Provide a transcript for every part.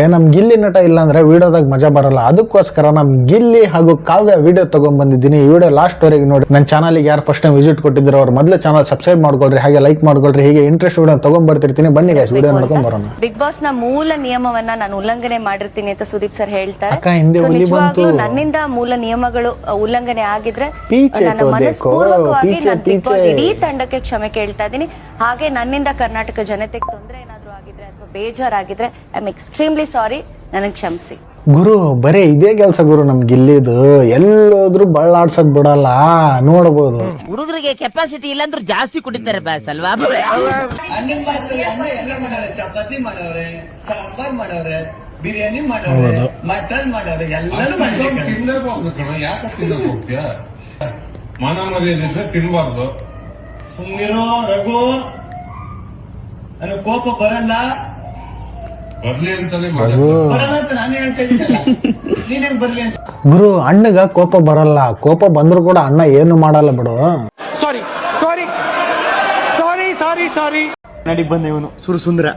ನಮ್ ಗಿಲ್ಲಿ ನಟ ಇಲ್ಲ ಅಂದ್ರೆ ವಿಡಿಯೋದಾಗ ಮಜಾ ಬರಲ್ಲ. ಅದಕ್ಕೋಸ್ಕರ ನಮ್ ಗಿಲ್ಲಿ ಹಾಗೂ ಕಾವ್ಯ ವಿಡಿಯೋ ತಗೊಂಡ್ ಬಂದಿದ್ದೀನಿ. ಈ ವಿಡಿಯೋ ಲಾಸ್ಟ್ ವರೆಗೆ ನೋಡಿ. ನನ್ನ ಚಾನಲ್ ಗೆ ಯಾರು ಫಸ್ಟ್ ಟೈಮ್ ವಿಸಿಟ್ ಕೊಟ್ಟಿದ್ರು ಅವ್ರು ಮೊದಲು ಚಾನಲ್ ಸಬ್ಸ್ಕ್ರೈಬ್ ಮಾಡ್ಕೊಳ್ರಿ, ಹಾಗೆ ಲೈಕ್ ಮಾಡ್ಕೊಳ್ರಿ. ಹೀಗೆ ಇಂಟ್ರೆಸ್ಟ್ ವಿಡಿಯೋ ತಗೊಂಡ್ ಬರ್ತಿರ್ತೀನಿ. ಬನ್ನಿ ಗೈಸ್ ವಿಡಿಯೋ ನೋಡ್ಕೊಂಡ್ ಬರೋಣ. ಬಿಗ್ ಬಾಸ್ ನ ಮೂಲ ನಿಯಮವನ್ನ ನಾನು ಉಲ್ಲಂಘನೆ ಮಾಡಿರ್ತೀನಿ ಅಂತ ಸುದೀಪ್ ಸರ್ ಹೇಳ್ತಾರೆ. ನಿಜವಾಗ್ಲೂ ನನ್ನಿಂದ ಮೂಲ ನಿಯಮಗಳು ಉಲ್ಲಂಘನೆ ಆಗಿದ್ರೆ ಪೀಚೆ ನನ್ನ ಮನಸ್ಪೂರ್ವಕವಾಗಿ ನಾನು ಬಿಗ್ ಬಾಸ್ ಇಡೀ ತಂಡಕ್ಕೆ ಕ್ಷಮೆ ಕೇಳ್ತಾ ಇದ್ದೀನಿ. ಹಾಗೆ ನನ್ನಿಂದ ಕರ್ನಾಟಕ ಜನತೆಗೆ ತೊಂದರೆ ಏನಾದ್ರು ಆಗಿದ್ರೆ ಅಥವಾ ಬೇಜಾರಾಗಿದ್ರೆ ಐ ಆಮ್ ಎಕ್ಸ್ಟ್ರೀಮ್ಲಿ ಸಾರಿ, ನನಗೆ ಕ್ಷಮಿಸಿ. ಗುರು ಬರೀ ಇದೇ ಕೆಲಸ ಗುರು ನಮ್ ಗಿಲ್ಲಿದು. ಎಲ್ಲೋದ್ರು ಬಳ್ಳಾಡ್ಸಕ್ ಬಿಡಲ್ಲ, ನೋಡಬಹುದು. ಹುಡುಗರಿಗೆ ಕೆಪಾಸಿಟಿ ಇಲ್ಲ ಅಂದ್ರೆ ಜಾಸ್ತಿ ಕುಡಿತಾರೆ ಬ್ಯಾಸ್ ಅಲ್ವಾ. ಚಪಾತಿ ಮಾಡವ್ರೆ, ಸಾಂಬಾರ್ ಮಾಡವ್ರೆ, ಬಿರಿಯಾನಿ ಮಾಡವ್ರೆ, ಮಟನ್ ಮಾಡವ್ರೆ, ಎಲ್ಲರೂ ತಿನ್ನಬೇಕು. ಯಾಕೆ ತಿನ್ನಕ್ ಹೋಗ್ತೀಯ? ಮಾನ ಮರ್ಯಾದೆ ತಿನ್ಬಾರ್ದು. ಸುಮ್ನಿರೋ ರಘು, ನನಗೆ ಕೋಪ ಬರಲ್ಲ. ಬರ್ಲಿ ಅಂತಾನೆ ಬರಲ್ಲ ಅಂತ ನಾನು ಹೇಳ್ತಾ ಇದ್ದೀನಲ್ಲ, ನೀನೇನ್ ಬರ್ಲಿ ಅಂತ. ಗುರು ಅಣ್ಣಗ ಕೋಪ ಬರಲ್ಲ, ಕೋಪ ಬಂದ್ರು ಕೂಡ ಅಣ್ಣ ಏನು ಮಾಡಲ್ಲ ಬಿಡು. ಸಾರಿ ಸಾರಿ ಸಾರಿ ಸಾರಿ ಸಾರಿ ನಡಿ ಬಂದ ಇವನು ಸುರಸುಂದರ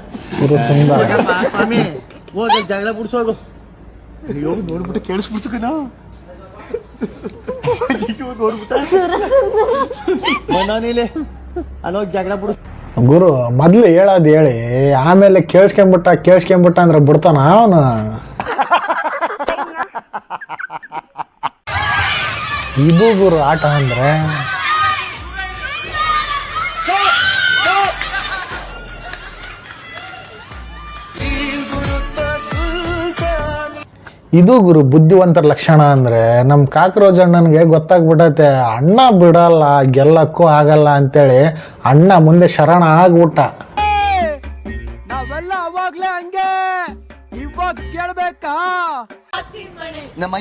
ಸ್ವಾಮಿ ಹೋಗಿ ಜಗಳ ಬಿಡ್ಸೋಗು. ಹೋಗಿ ನೋಡ್ಬಿಟ್ಟು ಕೇಳಿಸ್ಬಿಡ್ತು ಕಣ, ನೋಡ್ಬಿಟ್ಟ ನಾನಿಲೆ ಅಲ್ಲೋಗಿ ಜಗಳ ಬಿಡಿಸ್. ಗುರು ಮೊದ್ಲು ಹೇಳೋದ್ ಹೇಳಿ ಆಮೇಲೆ ಕೇಳಿಸ್ಕೊಂಬಿಟ್ಟ ಅಂದ್ರೆ ಬಿಡ್ತಾನ ಅವನು. ಇದು ಗುರು ಆಟ ಅಂದ್ರೆ. ಇದು ಗುರು ಬುದ್ಧಿವಂತರ ಲಕ್ಷಣ ಅಂದ್ರೆ. ನಮ್ ಕಾಕ್ರೋಜ್ ಅಣ್ಣನ್ಗೆ ಗೊತ್ತಾಗ್ಬಿಟ್ಟೈತೆ ಅಣ್ಣ ಬಿಡಲ್ಲ, ಗೆಲ್ಲಕ್ಕೂ ಆಗಲ್ಲ ಅಂತೇಳಿ ಅಣ್ಣ ಮುಂದೆ ಶರಣ ಆಗ್ಬಿಟ್ಟ. ನಾವೆಲ್ಲ ಅವಾಗ್ಲೇ ಹಂಗೆ, ಇವಾಗ ಕೇಳ್ಬೇಕಾ? ನಮ್ಮ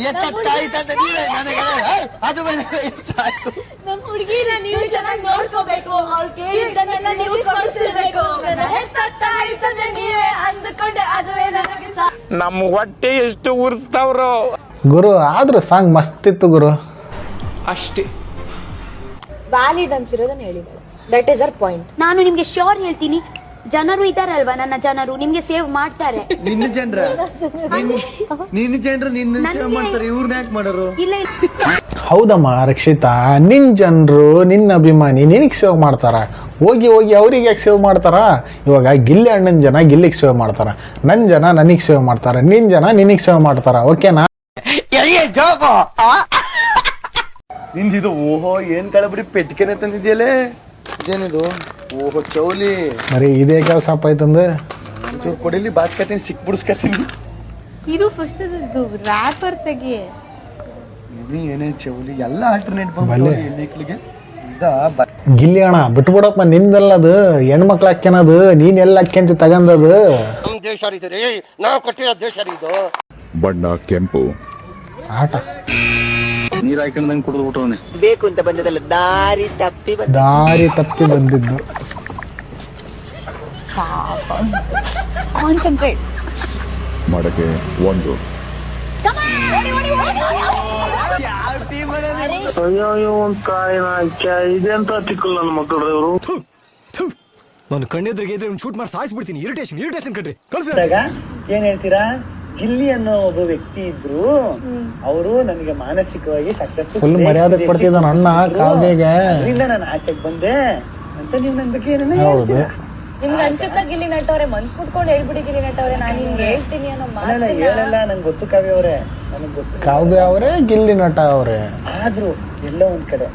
ನಮ್ ಹುಡುಗಿನ ನೀವು ಚೆನ್ನಾಗಿ ನೋಡ್ಕೋಬೇಕು, ಅವ್ಳು ಕೇಳಿದ್ದನ್ನೆಲ್ಲ ನೀವು ಕೊಡಿಸ್ತಿರ್ಬೇಕು. ನೀವೇ ಅಂದ್ಕೊಂಡೆ ಅದುವೇ ನನಗೆ ನಮ್ಮ ಹೊಟ್ಟೆ ಎಷ್ಟು ಉರ್ಸ್ತಾವ್ರು. ಗುರು ಆದ್ರೂ ಸಾಂಗ್ ಮಸ್ತ್ ಇತ್ತು ಗುರು. ಅಷ್ಟೇ ವ್ಯಾಲಿಡ್ ಅನ್ಸಿರೋದನ್ನ ಹೇಳಿದ್ದಾರೆ. That is our point. ನಾನು ನಿಮ್ಗೆ ಶ್ಯೂರ್ ಹೇಳ್ತೀನಿ, ಜನರು ಇದಾರಲ್ವಾ, ನನ್ನ ಜನರು ನಿಮ್ಗೆ ಸೇವ್ ಮಾಡ್ತಾರೆ. ನಿನ್ನ ಜನರ ನಿನ್ನ ಸೇವ್ ಮಾಡ್ತಾರೆ, ಇವ್ರನ್ನ ಯಾಕೆ ಮಾಡೋರು? ಇಲ್ಲ ಹೌದಮ್ಮ ರಕ್ಷಿತಾ, ನಿನ್ ಜನರು ನಿನ್ನ ಅಭಿಮಾನಿ ನಿನಗ್ ಸೇವ್ ಮಾಡ್ತಾರ. ಹೋಗಿ ಅವ್ರಿಗೆ ಯಾಕೆ ಸೇವ್ ಮಾಡ್ತಾರ? ಇವಾಗ ಗಿಲ್ಲಿ ಅಣ್ಣನ ಜನ ಗಿಲ್ಲಿಗೆ ಸೇವ್ ಮಾಡ್ತಾರ, ನನ್ ಜನ ನನಗ್ ಸೇವ್ ಮಾಡ್ತಾರ, ನಿನ್ ಜನ ನಿನಗ್ ಸೇವ್ ಮಾಡ್ತಾರ. ಓಕೆನಾ? ನಿಂದಿದು ಓಹೋ ಏನ್ ಕಳಬಿಡಿ ಪೆಟ್ಕೆನೆ ತಂದಿದ್ಯಲೇ, ಇದೇನಿದು? ಓಹೋ ಚೌಲಿ ಮರಿ ಇದೇ ಕೆಲಸ ಆಯ್ತಂದ. ಒಂಚೂರು ಕೊಡಿಲಿ, ಬಾಚ್ಕತೀನಿ, ಸಿಕ್ ಬಿಡಿಸ್ಕತೀನಿ. ಇದು ಫಸ್ಟ್ ರ್ಯಾಪರ್ ತೆಗಿ. ಏನೇ ಚೌಲಿ ಎಲ್ಲ ಆಲ್ಟರ್ನೇಟ್ ಬಂದ್ಬಿಟ್ಟು ಗಿಲ್ಲಿ ಅಣ್ಣ ಬಿಟ್ಬಿಡಪ್ಪ, ನಿಂದಲ್ಲದು ಹೆಣ್ಮಕ್ಳು ಹಾಕ್ಯನದು, ನೀನ್ ಎಲ್ಲ ಹಾಕ್ಯಂತ ತಗಂದದು. ನಾವು ಕೊಟ್ಟಿರೋ ದೇಶ ಇದು. ಬಣ್ಣ ಕೆಂಪು ಆಟ ನೀರ್ ಹಾಕೊಂಡಂಗ್ ಕುಡಿದ್ಬಿಟ್ಟವನೆ. ಬೇಕು ಅಂತ ಬಂದದಲ್ಲ, ದಾರಿ ತಪ್ಪಿ ಬಂದಿದ್ದು. ಕಾನ್ಸಂಟ್ರೇಟ್. ಮಡಕೆ ಒಂದು. ಅಯ್ಯೋ ಒಂದ್ ಇದೆಂತ ತಿಕ್ಕಲ್ಲ ನನ್ನ ಮಕ್ಕಳು ಇವರು. ನಾನು ಕಣ್ಣೆದ್ರಿಗೆ ಇದ್ರೆ ಶೂಟ್ ಮಾಡಿ ಸಾಯಿಸ್ಬಿಡ್ತೀನಿ. ಇರಿಟೇಷನ್ ಕಟ್ರಿ. ಏನ್ ಹೇಳ್ತೀರಾ? ಗಿಲ್ಲಿ ಅನ್ನೋ ಒಬ್ಬ ವ್ಯಕ್ತಿ ಇದ್ರು, ಅವರು ನನಗೆ ಮಾನಸಿಕವಾಗಿ ಸಾಕಷ್ಟು ಫುಲ್ ಮರ್ಯಾದೆ ಕೊಡ್ತಿದ್ದಾನ ಅಣ್ಣ ಕಾವ್ಯಗೆ. ಅದರಿಂದ ನಾನು ಆಚೆಗೆ ಬಂದೆ ಅಂತ ನೀವು ನನ್ ಬಗ್ಗೆ ಏನೇನೋ ಹೇಳ್ತೀರಾ. ನಿಮ್ಗೆ ಅನ್ಸುತ್ತಾ ಗಿಲ್ಲಿ ನಟವ್ರೆ? ಮನ್ಸ್ ಮುಟ್ಕೊಂಡು ಹೇಳ್ಬಿಡಿ ಗಿಲ್ಲಿ ನಟವ್ರೆ, ನಾನು ನಿಮ್ಗೆ ಹೇಳ್ತೀನಿ ಅನ್ನೋ ಮಾತನ್ನ ಹೇಳಲ್ಲ. ನಂಗೆ ಗೊತ್ತು ಕಾವ್ಯ ಅವರೇ, ನನಗ್ ಗೊತ್ತು ಕಾವ್ಯ ಅವರೇ, ಗಿಲ್ಲಿ ನಟ ಅವರೇ. ಆದ್ರೂ ಎಲ್ಲ ಒಂದ್ ಕಡೆ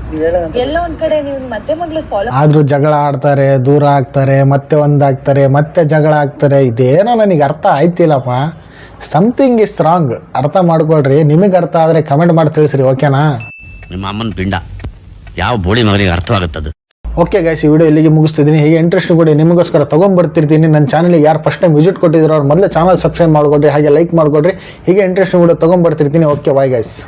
ನೀವ್ ಹೇಳೋದಂತ ಎಲ್ಲ ಒಂದ್ ಕಡೆ ನೀವು ಮತ್ತೆ ಮೊದ್ಲು ಫಾಲೋ ಆದ್ರೂ ಜಗಳ ಆಡ್ತಾರೆ, ದೂರ ಆಗ್ತಾರೆ, ಮತ್ತೆ ಒಂದಾಗ್ತಾರೆ, ಮತ್ತೆ ಜಗಳ ಆಗ್ತಾರೆ. ಇದೇನೋ ನನಗೆ ಅರ್ಥ ಆಯ್ತಿಲ್ಲಪ್ಪ. Something is wrong. ಅರ್ಥ ಮಾಡ್ಕೊಳ್ರಿ. ನಿಮಗೆ ಅರ್ಥ ಆದ್ರೆ ಕಮೆಂಟ್ ಮಾಡಿ ತಿಳಿಸ್ರಿ. ಓಕೆನಾ? ನಿಮ್ಮ ಅಮ್ಮನ ಪಿಂಡ ಯಾವ ಬೋಳಿ ಮಗನಿಗೆ ಅರ್ಥವಾಗುತ್ತದೆ. ಓಕೆ ಗೈಸ್, ಈ ವಿಡಿಯೋ ಇಲ್ಲಿಗೆ ಮುಗಿಸ್ತಿದ್ದೀನಿ. ಹೀಗೆ ಇಂಟ್ರೆಸ್ಟ್ ಕೂಡ ನಿಮಗೋಸ್ಕರ ತಗೊಂಡ್ಬರ್ತಿರ್ತೀನಿ. ನನ್ನ ಚಾನಲ್ಗೆ ಯಾರು ಫಸ್ಟ್ ಟೈಮ್ ವಿಸಿಟ್ ಕೊಟ್ಟಿದ್ರು ಅವ್ರು ಮೊದಲು ಚಾನಲ್ ಸಬ್ಸ್ಕ್ರೈಬ್ ಮಾಡ್ಕೊಡ್ರಿ, ಹಾಗೆ ಲೈಕ್ ಮಾಡ್ಕೊಡ್ರಿ. ಹೀಗೆ ಇಂಟ್ರೆಸ್ಟ್ ಕೂಡ ತಗೊಂಡ್ಬರ್ತಿರ್ತೀನಿ. Okay bye guys.